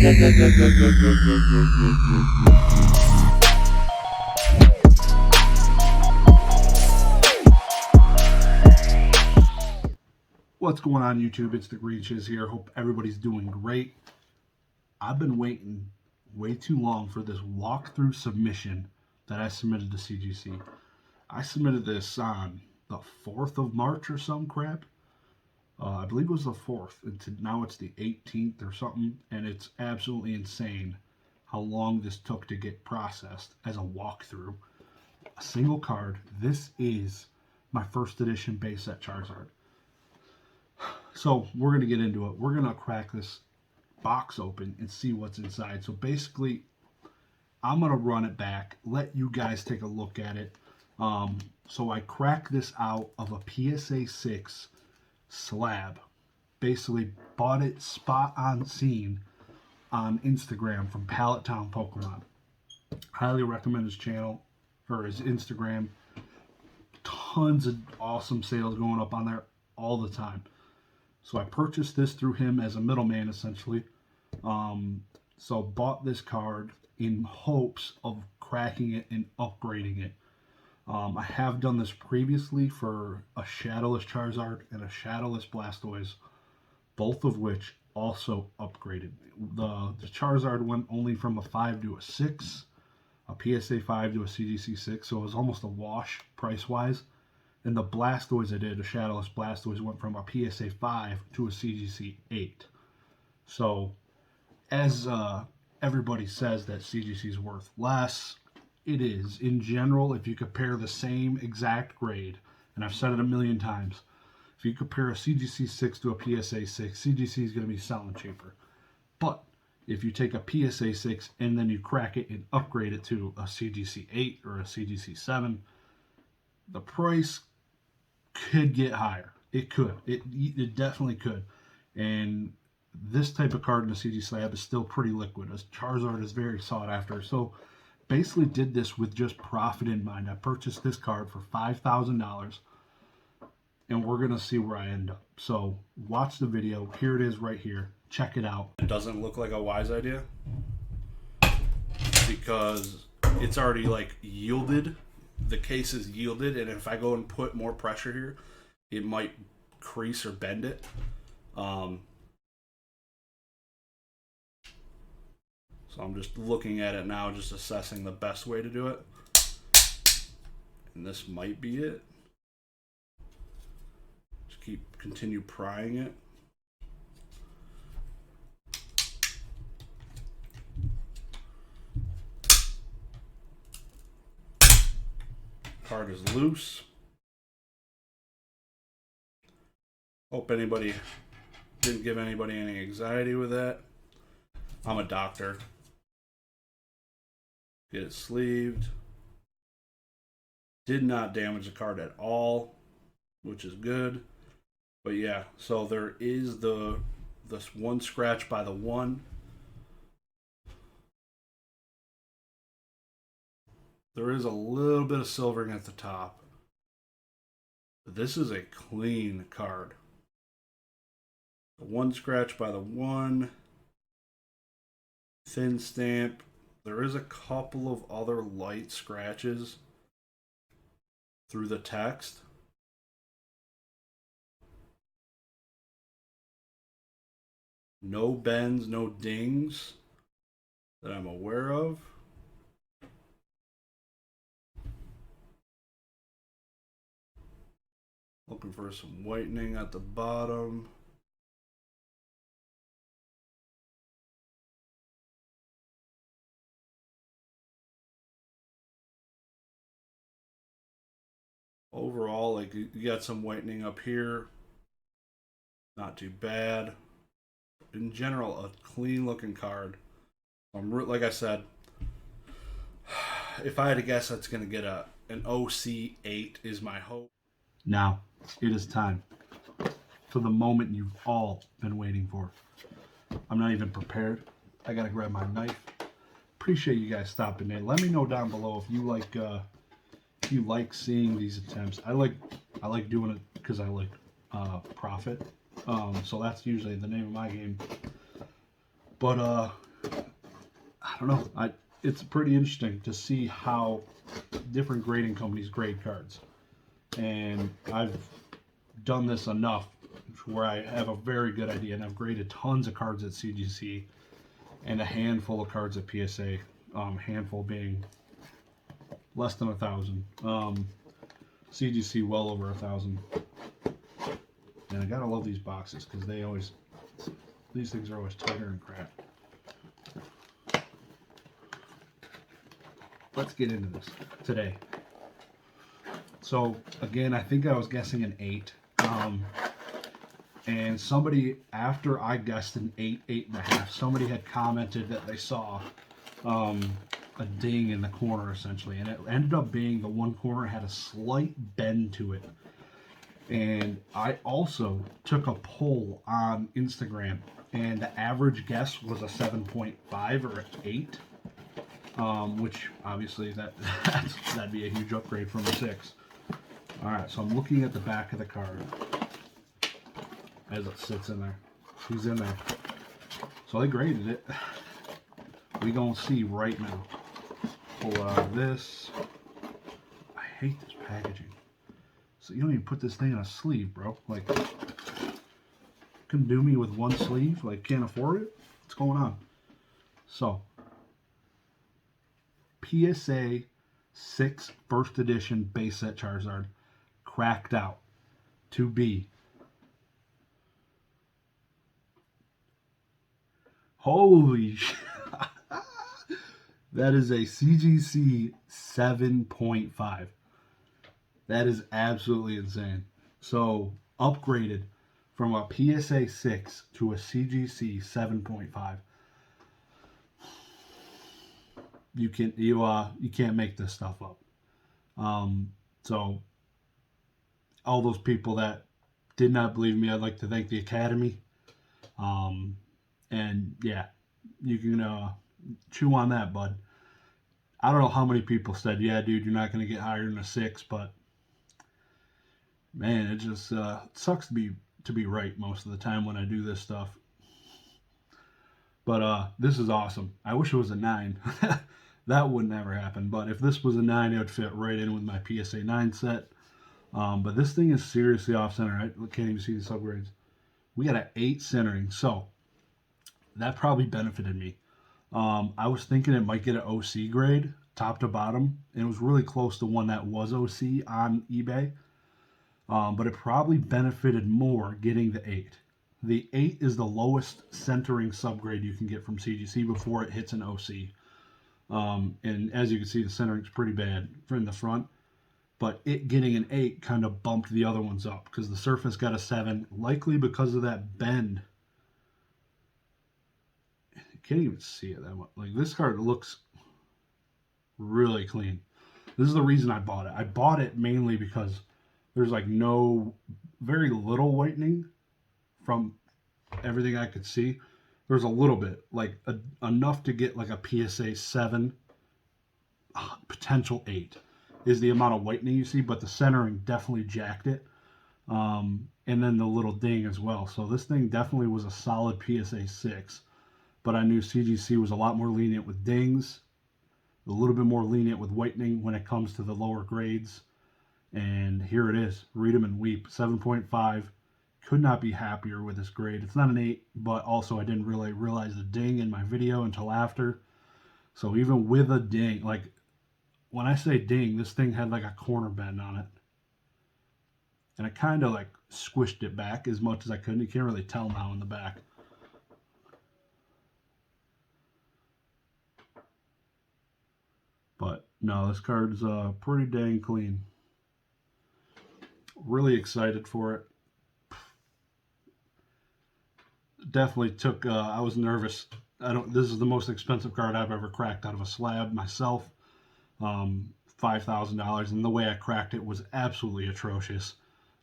What's going on, YouTube? It's Dagreenshiz here. Hope everybody's doing great. I've been waiting way too long for this walkthrough submission that I submitted to CGC. I submitted this on the 4th of March or some crap. I believe it was the 4th, and now it's the 18th or something, and it's absolutely insane how long this took to get processed as a walkthrough. A single card. This is my first edition base set Charizard. So we're going to get into it. We're going to crack this box open and see what's inside. So basically, I'm going to run it back, let you guys take a look at it. So I cracked this out of a PSA 6 slab. Basically bought it spot on scene on Instagram from Pallet Town Pokemon. Highly recommend his channel or his Instagram. Tons of awesome sales going up on there all the time. So I purchased this through him as a middleman, essentially. So bought this card in hopes of cracking it and upgrading it. I have done this previously for a Shadowless Charizard and a Shadowless Blastoise, both of which also upgraded. The Charizard went only from a 5 to a 6, a PSA 5 to a CGC 6, so it was almost a wash price-wise. And the Blastoise I did, a Shadowless Blastoise, went from a PSA 5 to a CGC 8. So, as everybody says that CGC is worth less, it is. In general, if you compare the same exact grade, and I've said it a million times, if you compare a CGC 6 to a PSA 6, CGC is going to be selling cheaper. But if you take a PSA 6 and then you crack it and upgrade it to a CGC 8 or a CGC 7, the price could get higher. It could. It definitely could. And this type of card in the CG slab is still pretty liquid. As Charizard is very sought after. So basically did this with just profit in mind. I purchased this card for $5,000 and we're going to see where I end up. So watch the video. Here it is right here. Check it out. It doesn't look like a wise idea because it's already like yielded. The case is yielded, and if I go and put more pressure here, it might crease or bend it. So I'm just looking at it now, just assessing the best way to do it. And this might be it. Just continue prying it. Card is loose. Hope anybody didn't give anybody any anxiety with that. I'm a doctor. Get it sleeved. Did not damage the card at all, which is good. But yeah, so there is this one scratch by the 1. There is a little bit of silvering at the top. But this is a clean card. The 1 scratch by the 1. Thin stamp. There is a couple of other light scratches through the text. No bends, no dings that I'm aware of. Looking for some whitening at the bottom. Overall, like you got some whitening up here. Not too bad. In general, a clean looking card. Like I said, if I had to guess, that's going to get an OC 8 is my hope. Now, it is time for the moment you've all been waiting for. I'm not even prepared. I got to grab my knife. Appreciate you guys stopping in. Let me know down below if you like seeing these attempts. I like doing it because I like profit. So that's usually the name of my game. But I don't know. It's pretty interesting to see how different grading companies grade cards. And I've done this enough where I have a very good idea, and I've graded tons of cards at CGC and a handful of cards at PSA. Handful being less than 1,000. CGC well over 1,000. And I gotta love these boxes because these things are always tighter and crap. Let's get into this today. So again, I think I was guessing an 8. And somebody, after I guessed an 8, 8.5, somebody had commented that they saw a ding in the corner essentially, and it ended up being the one corner had a slight bend to it. And I also took a poll on Instagram, and the average guess was a 7.5 or an 8, which obviously that'd be a huge upgrade from a 6. All right, so I'm looking at the back of the card as it sits in there. He's in there. So they graded it. We gonna see right now. Pull out this. I hate this packaging. So you don't even put this thing in a sleeve, bro. Like, couldn't do me with one sleeve. Like, can't afford it. What's going on? So, PSA 6 first edition base set Charizard, cracked out to be. Holy shit. That is a CGC 7.5. That is absolutely insane. So, upgraded from a PSA 6 to a CGC 7.5. You can't make this stuff up. So, all those people that did not believe me, I'd like to thank the Academy. And yeah, you can chew on that, bud. I don't know how many people said, yeah, dude, you're not going to get higher than a 6, but man, it just sucks to be right most of the time when I do this stuff. But this is awesome. I wish it was a 9. That wouldn't ever happen. But if this was a 9, it would fit right in with my PSA 9 set. But this thing is seriously off center. I can't even see the subgrades. We got an 8 centering, so that probably benefited me. I was thinking it might get an OC grade, top to bottom, and it was really close to one that was OC on eBay. But it probably benefited more getting the 8. The 8 is the lowest centering subgrade you can get from CGC before it hits an OC. And as you can see, the centering's pretty bad in the front. But it getting an 8 kind of bumped the other ones up because the Surface got a 7, likely because of that bend. Can't even see it that much. Like, this card looks really clean. This is the reason I bought it. I bought it mainly because there's like very little whitening from everything I could see. There's a little bit, like enough to get like a PSA 7, potential 8 is the amount of whitening you see, but the centering definitely jacked it. And then the little ding as well. So this thing definitely was a solid PSA 6. But I knew CGC was a lot more lenient with dings, a little bit more lenient with whitening when it comes to the lower grades. And here it is. Read them and weep. 7.5. Could not be happier with this grade. It's not an 8, but also I didn't really realize the ding in my video until after. So even with a ding, like when I say ding, this thing had like a corner bend on it. And I kind of like squished it back as much as I could. You can't really tell now in the back. But no, this card's pretty dang clean. Really excited for it. Definitely took, I was nervous. This is the most expensive card I've ever cracked out of a slab myself. $5,000, and the way I cracked it was absolutely atrocious.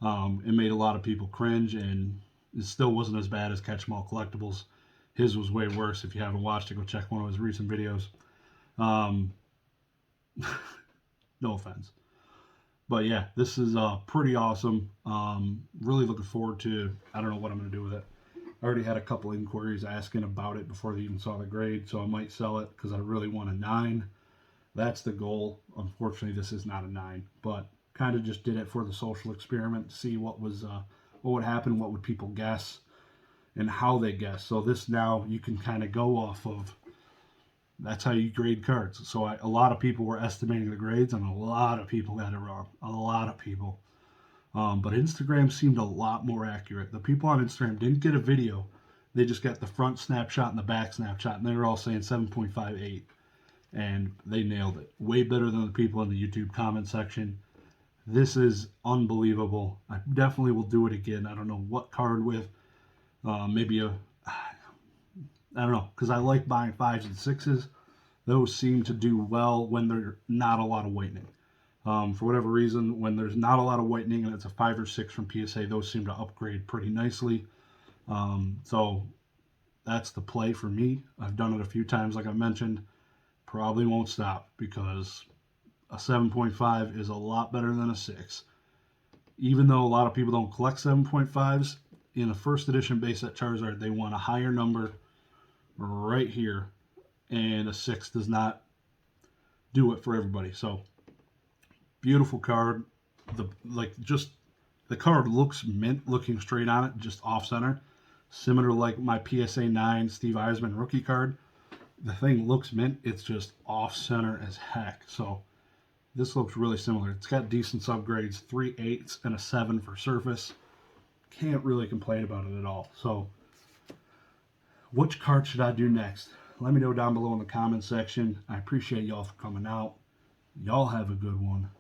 It made a lot of people cringe, and it still wasn't as bad as Catch 'em All Collectibles. His was way worse. If you haven't watched it, go check one of his recent videos. No offense. But yeah, this is pretty awesome. Really looking forward to, I don't know what I'm going to do with it. I already had a couple inquiries asking about it before they even saw the grade, so I might sell it because I really want a 9. That's the goal. Unfortunately, this is not a 9, but kind of just did it for the social experiment to see what would happen, what would people guess, and how they guess. So this now you can kind of go off of. That's how you grade cards. So a lot of people were estimating the grades, and a lot of people got it wrong. A lot of people. But Instagram seemed a lot more accurate. The people on Instagram didn't get a video. They just got the front snapshot and the back snapshot, and they were all saying 7.58. And they nailed it. Way better than the people in the YouTube comment section. This is unbelievable. I definitely will do it again. I don't know what card with. Maybe I don't know, because I like buying 5s and 6s. Those seem to do well when there's not a lot of whitening. For whatever reason, when there's not a lot of whitening and it's a 5 or 6 from PSA, those seem to upgrade pretty nicely. So that's the play for me. I've done it a few times, like I mentioned. Probably won't stop because a 7.5 is a lot better than a 6. Even though a lot of people don't collect 7.5s, in a first edition base set Charizard, they want a higher number right here, and a 6 does not do it for everybody. So beautiful card. The card looks mint looking straight on it, just off center, similar to like my PSA 9 Steve Eisman rookie card. The thing looks mint, it's just off center as heck. So this looks really similar. It's got decent subgrades, 3 8s and a 7 for surface. Can't really complain about it at all. So which card should I do next? Let me know down below in the comment section. I appreciate y'all for coming out. Y'all have a good one.